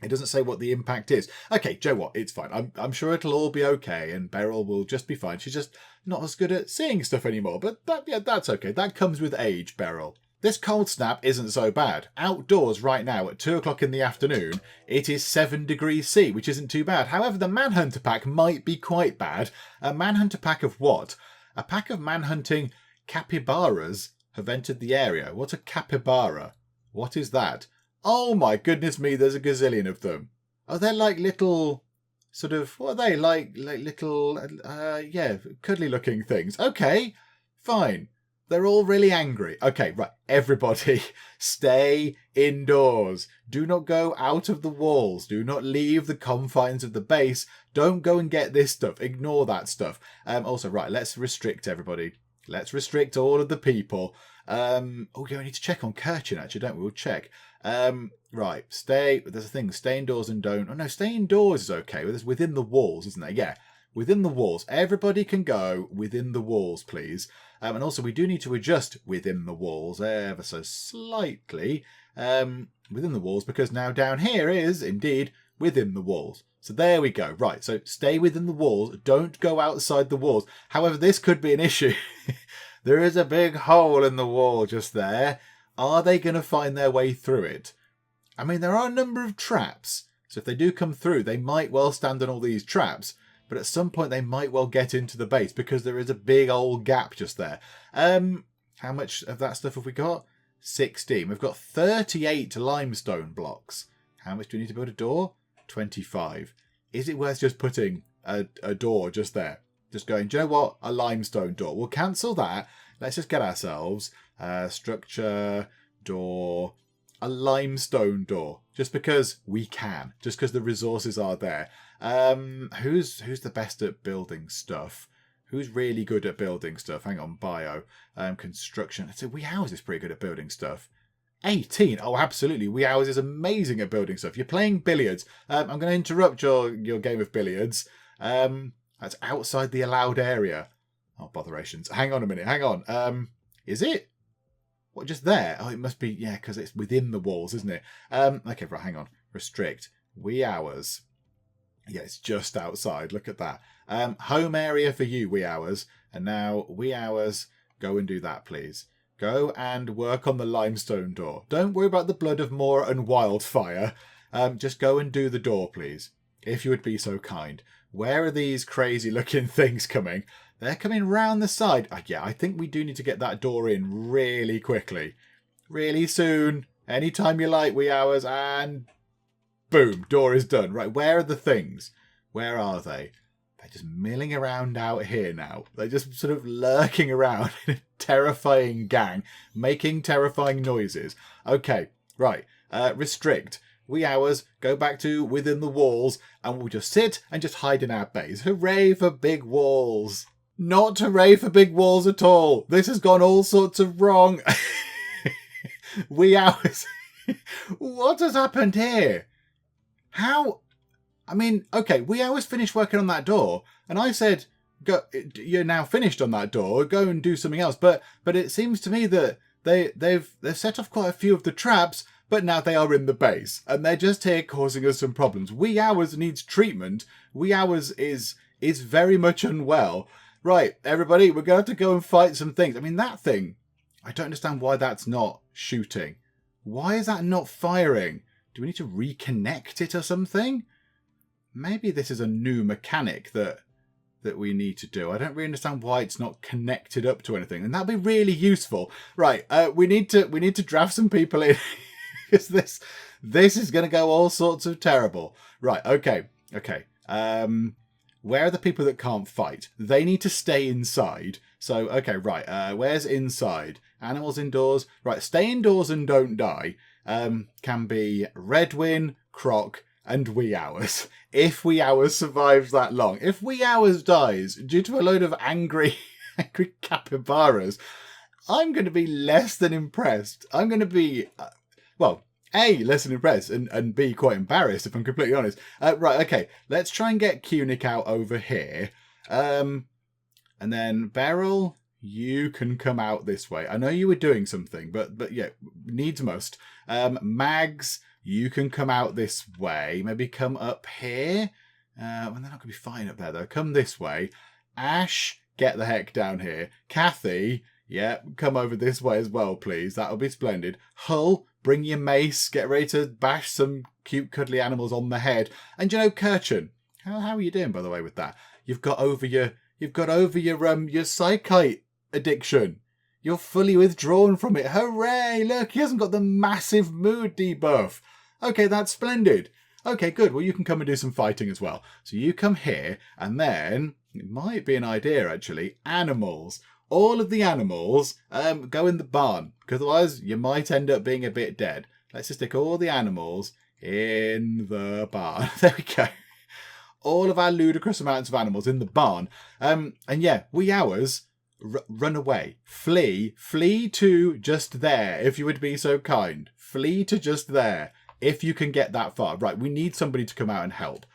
It doesn't say what the impact is. Okay, Joe, what? It's fine. I'm sure it'll all be okay, and Beryl will just be fine. She's just not as good at seeing stuff anymore. But that's okay. That comes with age, Beryl. This cold snap isn't so bad. Outdoors right now at 2 o'clock in the afternoon, it is 7 degrees C, which isn't too bad. However, the Manhunter pack might be quite bad. A Manhunter pack of what? A pack of manhunting capybaras have entered the area. What's a capybara? What is that? Oh my goodness me, there's a gazillion of them. Oh, they're like little, sort of, what are they? Like little, yeah, cuddly looking things. Okay, fine. They're all really angry. Okay, right. Everybody, stay indoors. Do not go out of the walls. Do not leave the confines of the base. Don't go and get this stuff. Ignore that stuff. Also, right, let's restrict everybody. Let's restrict all of the people. Oh, yeah, we need to check on Kirchen, actually, don't we? We'll check. Right, there's a thing, stay indoors and don't. Oh, no, stay indoors is okay. It's within the walls, isn't there? Yeah, within the walls. Everybody can go within the walls, please. And also, we do need to adjust within the walls ever so slightly within the walls, because now down here is, indeed, within the walls. So there we go. Right, so stay within the walls. Don't go outside the walls. However, this could be an issue. There is a big hole in the wall just there. Are they going to find their way through it? I mean, there are a number of traps. So if they do come through, they might well stand on all these traps. But at some point, they might well get into the base because there is a big old gap just there. How much of that stuff have we got? 16. We've got 38 limestone blocks. How much do we need to build a door? 25. Is it worth just putting a door just there? Just going, do you know what? A limestone door. We'll cancel that. Let's just get ourselves structure, door, a limestone door. Just because we can. Just because the resources are there. Who's the best at building stuff? Who's really good at building stuff? Hang on, bio. Construction. So Wee Hours is pretty good at building stuff. 18. Oh, absolutely. Wee Hours is amazing at building stuff. You're playing billiards. I'm going to interrupt your game of billiards. That's outside the allowed area. Oh, botherations. Hang on a minute. Hang on. Is it? What, just there? Oh, it must be, yeah, because it's within the walls, isn't it? Okay, right, hang on. Restrict. Wee Hours. Yeah, it's just outside. Look at that. Home area for you, Wee Hours. And now, Wee Hours, go and do that, please. Go and work on the limestone door. Don't worry about the blood of Moor and wildfire. Just go and do the door, please. If you would be so kind. Where are these crazy looking things coming? They're coming round the side. Yeah, I think we do need to get that door in really quickly. Really soon. Anytime you like, Wee Hours. And boom, door is done. Right, where are the things? Where are they? They're just milling around out here now. They're just sort of lurking around in a terrifying gang, making terrifying noises. Okay, right. Restrict. Wee Hours, go back to within the walls, and we'll just sit and just hide in our base. Hooray for big walls. Not hooray for big walls at all. This has gone all sorts of wrong. Wee Hours. What has happened here? How? I mean, okay, Wee Hours finished working on that door, and I said, "Go, you're now finished on that door. Go and do something else." But it seems to me that they've set off quite a few of the traps, but now they are in the base, and they're just here causing us some problems. Wee Hours needs treatment. Wee Hours is very much unwell. Right, everybody, we're going to have to go and fight some things. I mean, that thing, I don't understand why that's not shooting. Why is that not firing? Do we need to reconnect it or something? Maybe this is a new mechanic that we need to do. I don't really understand why it's not connected up to anything, and that'd be really useful. Right, we need to draft some people in because this is going to go all sorts of terrible. Right, okay. Where are the people that can't fight? They need to stay inside. So, okay, right. Where's inside? Animals indoors. Right, stay indoors and don't die. Can be Redwin, Croc, and Wee Hours. If Wee Hours survives that long. If Wee Hours dies due to a load of angry capybaras, I'm going to be less than impressed. I'm going to be, A, less than impressed, and B, quite embarrassed, if I'm completely honest. Right, okay, let's try and get Cunic out over here. And then Beryl, you can come out this way. I know you were doing something, but yeah, needs must. Mags, you can come out this way. Maybe come up here. Well, they're not going to be fine up there, though. Come this way. Ash, get the heck down here. Kathy, yeah, come over this way as well, please. That'll be splendid. Hull, bring your mace. Get ready to bash some cute, cuddly animals on the head. And Kirchen, how are you doing, by the way, with that? You've got over your psychite addiction. You're fully withdrawn from it. Hooray! Look, he hasn't got the massive mood debuff. Okay, that's splendid. Okay, good. Well, you can come and do some fighting as well. So you come here, and then it might be an idea, actually. Animals. All of the animals go in the barn, because otherwise you might end up being a bit dead. Let's just stick all the animals in the barn. There we go. All of our ludicrous amounts of animals in the barn. And yeah, wee hours, run away. Flee to just there, if you would be so kind. Flee to just there, if you can get that far. Right, we need somebody to come out and help.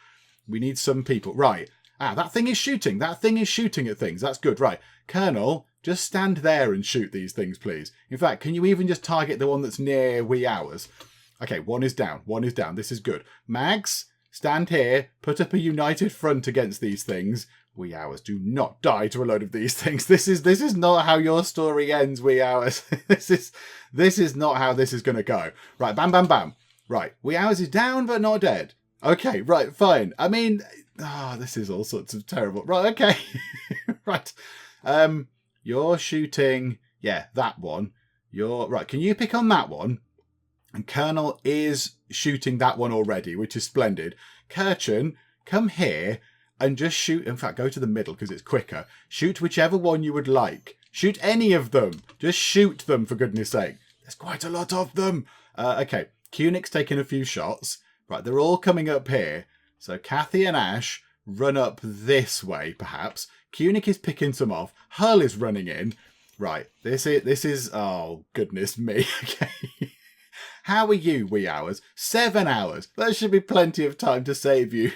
We need some people. Right. That thing is shooting. That thing is shooting at things. That's good. Right. Colonel, just stand there and shoot these things, please. In fact, can you even just target the one that's near wee hours? Okay, one is down. One is down. This is good. Mags, stand here. Put up a united front against these things. Wee hours, do not die to a load of these things. This is not how your story ends, wee hours. This is not how this is going to go. Right, bam, bam, bam. Right, wee hours is down but not dead. Okay, right, fine. I mean, this is all sorts of terrible. Right, okay. Right. You're shooting, yeah, that one. Right, can you pick on that one? And Colonel is shooting that one already, which is splendid. Kirchen, come here and just shoot. In fact, go to the middle because it's quicker. Shoot whichever one you would like. Shoot any of them. Just shoot them, for goodness sake. There's quite a lot of them. Okay, Kunik's taking a few shots. Right, they're all coming up here. So Kathy and Ash run up this way, perhaps. Kunik is picking some off. Hull is running in. Right, this is oh, goodness me. Okay. How are you, wee hours? 7 hours. That should be plenty of time to save you.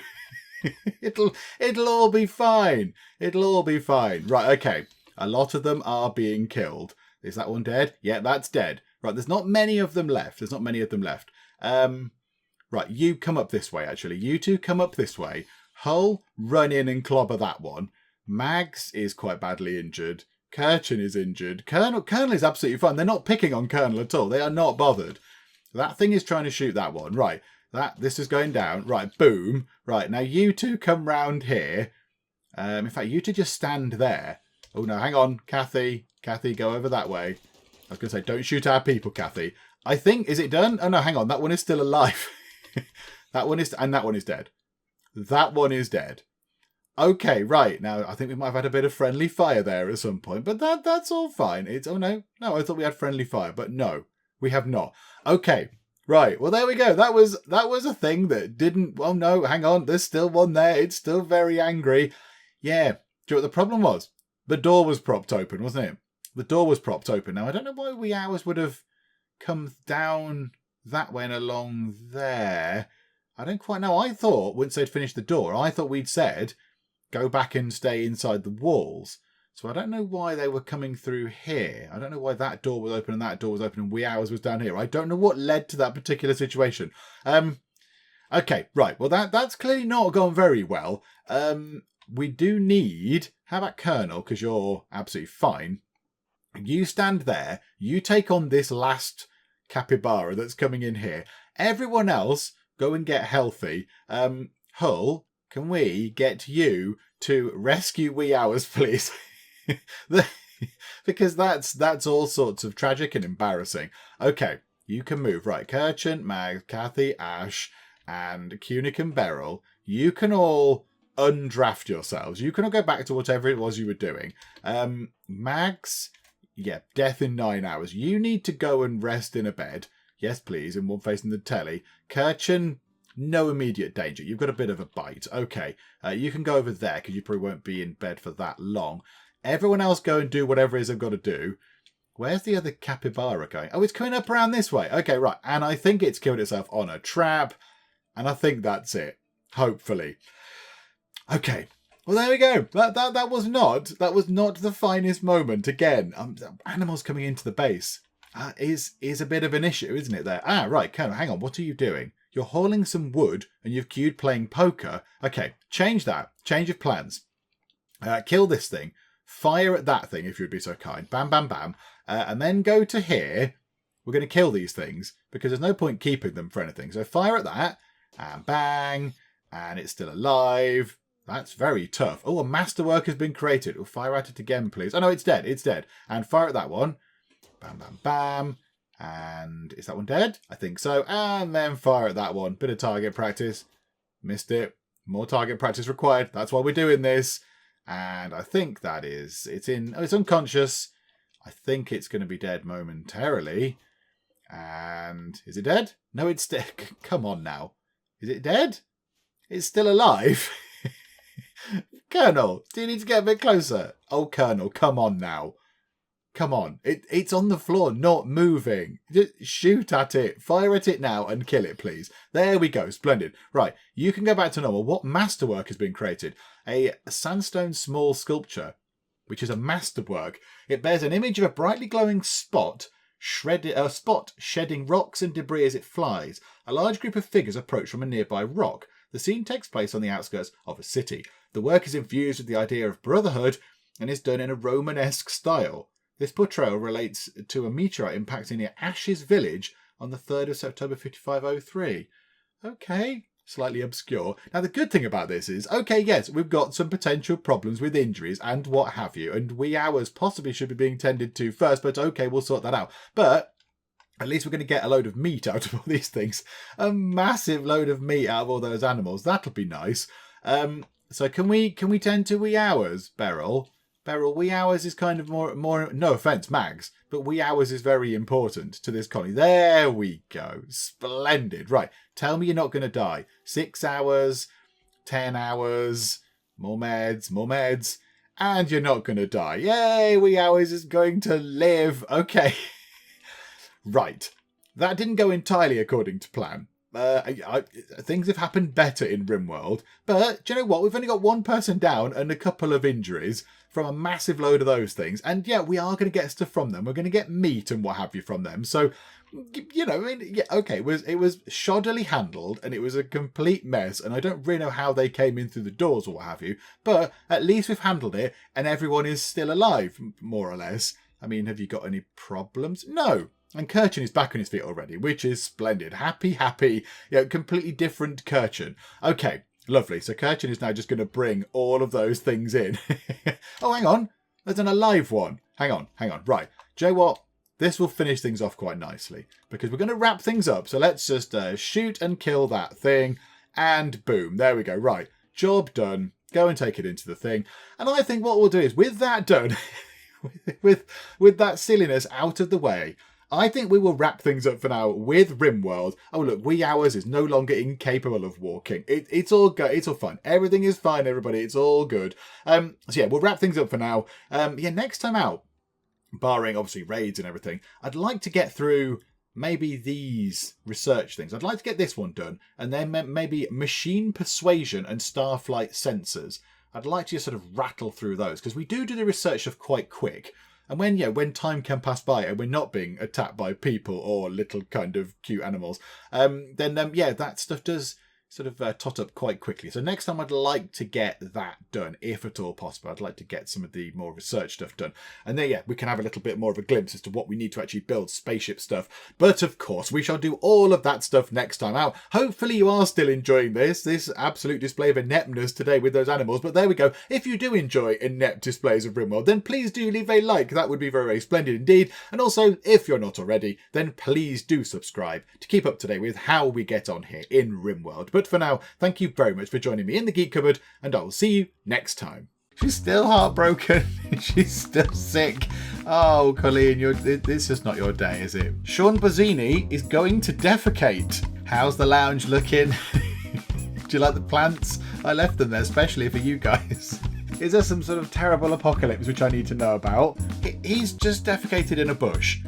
It'll all be fine. It'll all be fine. Right, okay. A lot of them are being killed. Is that one dead? Yeah, that's dead. Right, there's not many of them left. Right, you come up this way, actually. You two come up this way. Hull, run in and clobber that one. Mags is quite badly injured. Kirchen is injured. Colonel is absolutely fine. They're not picking on Colonel at all. They are not bothered. That thing is trying to shoot that one. Right, this is going down. Right, boom. Right, now you two come round here. In fact, you two just stand there. Oh, no, hang on. Kathy, go over that way. I was going to say, don't shoot our people, Kathy. I think, is it done? Oh, no, hang on. That one is still alive. That one is dead. That one is dead. Okay, right. Now, I think we might have had a bit of friendly fire there at some point, but that's all fine. Oh, no, I thought we had friendly fire, but no, we have not. Okay, right. Well, there we go. That was a thing that didn't... Oh, no, hang on. There's still one there. It's still very angry. Yeah. Do you know what the problem was? The door was propped open, wasn't it? The door was propped open. Now, I don't know why wee hours would have come down that way and along there. I don't quite know. I thought, once they'd finished the door, I thought we'd said, go back and stay inside the walls. So I don't know why they were coming through here. I don't know why that door was open and that door was open and wee hours was down here. I don't know what led to that particular situation. Okay, right. Well, that's clearly not gone very well. We do need... How about Colonel? Because you're absolutely fine. You stand there. You take on this last capybara that's coming in here. Everyone else, go and get healthy. Hull, can we get you to rescue wee hours, please? Because that's all sorts of tragic and embarrassing. Okay, you can move. Right, Kirchen, Mag, Kathy, Ash, and Kunik and Beryl. You can all undraft yourselves. You can all go back to whatever it was you were doing. Mags, yeah, death in 9 hours. You need to go and rest in a bed. Yes, please, and one facing the telly. Kirchen, no immediate danger. You've got a bit of a bite. Okay, you can go over there because you probably won't be in bed for that long. Everyone else go and do whatever it is I've got to do. Where's the other capybara going? Oh, it's coming up around this way. Okay, right. And I think it's killed itself on a trap. And I think that's it. Hopefully. Okay. Well, there we go. That was not the finest moment. Again, animals coming into the base is a bit of an issue, isn't it there? Right. Colonel, hang on. What are you doing? You're hauling some wood and you've queued playing poker. Okay, change that. Change of plans. Kill this thing. Fire at that thing, if you'd be so kind. Bam, bam, bam. And then go to here. We're going to kill these things because there's no point keeping them for anything. So fire at that and bang. And it's still alive. That's very tough. Oh, a masterwork has been created. We'll fire at it again, please. Oh, no, it's dead. It's dead. And fire at that one. Bam, bam, bam. And is that one dead? I think so. And then fire at that one. Bit of target practice. Missed it. More target practice required. That's why we're doing this. And I think that is... it's unconscious. I think it's going to be dead momentarily. And is it dead? No, it's dead. Come on now. Is it dead? It's still alive. Colonel, do you need to get a bit closer? Oh, Colonel, come on now. Come on. It's on the floor, not moving. Just shoot at it. Fire at it now and kill it, please. There we go. Splendid. Right, you can go back to normal. What masterwork has been created? A sandstone small sculpture, which is a masterwork. It bears an image of a brightly glowing spot shedding rocks and debris as it flies. A large group of figures approach from a nearby rock. The scene takes place on the outskirts of a city. The work is infused with the idea of brotherhood and is done in a Romanesque style. This portrayal relates to a meteorite impacting near Ashes Village on the 3rd of September 5503. Okay, slightly obscure. Now, the good thing about this is, okay, yes, we've got some potential problems with injuries and what have you, and wee hours possibly should be being tended to first, but okay, we'll sort that out. But at least we're going to get a load of meat out of all these things. A massive load of meat out of all those animals. That'll be nice. So can we tend to wee hours, Beryl? Beryl, wee hours is kind of more, no offence, Mags, but wee hours is very important to this colony. There we go. Splendid. Right. Tell me you're not going to die. 6 hours, 10 hours, more meds, and you're not going to die. Yay, wee hours is going to live. Okay. Right. That didn't go entirely according to plan. Things have happened better in Rimworld, but do you know what? We've only got one person down and a couple of injuries from a massive load of those things. And yeah, we are going to get stuff from them. We're going to get meat and what have you from them. So, you know, I mean, yeah, okay, it was shoddily handled and it was a complete mess. And I don't really know how they came in through the doors or what have you. But at least we've handled it and everyone is still alive, more or less. I mean, have you got any problems? No. And Kirchen is back on his feet already, which is splendid. Happy, completely different Kirchen. Okay, lovely. So Kirchen is now just going to bring all of those things in. Oh, hang on. There's an alive one. Hang on. Right. Do you know what? This will finish things off quite nicely because we're going to wrap things up. So let's just shoot and kill that thing. And boom. There we go. Right. Job done. Go and take it into the thing. And I think what we'll do is with that done, with that silliness out of the way, I think we will wrap things up for now with Rimworld. Oh, look, wee hours is no longer incapable of walking. It's all good. It's all fun. Everything is fine, everybody. It's all good. So yeah, we'll wrap things up for now. Next time out, barring obviously raids and everything, I'd like to get through maybe these research things. I'd like to get this one done, and then maybe machine persuasion and starflight sensors. I'd like to just sort of rattle through those because we do the research stuff quite quick. And when time can pass by and we're not being attacked by people or little kind of cute animals, then that stuff does sort of tot up quite quickly. So next time I'd like to get that done, if at all possible. I'd like to get some of the more research stuff done. And then, we can have a little bit more of a glimpse as to what we need to actually build spaceship stuff. But of course, we shall do all of that stuff next time out. Hopefully you are still enjoying this absolute display of ineptness today with those animals. But there we go. If you do enjoy inept displays of Rimworld, then please do leave a like. That would be very, very splendid indeed. And also, if you're not already, then please do subscribe to keep up to date with how we get on here in Rimworld. But for now, thank you very much for joining me in the Geek Cupboard, and I will see you next time. She's still heartbroken. She's still sick. Oh, Colleen, it's just not your day, is it? Sean Bozzini is going to defecate. How's the lounge looking? Do you like the plants? I left them there especially for you guys. Is there some sort of terrible apocalypse which I need to know about? He's just defecated in a bush.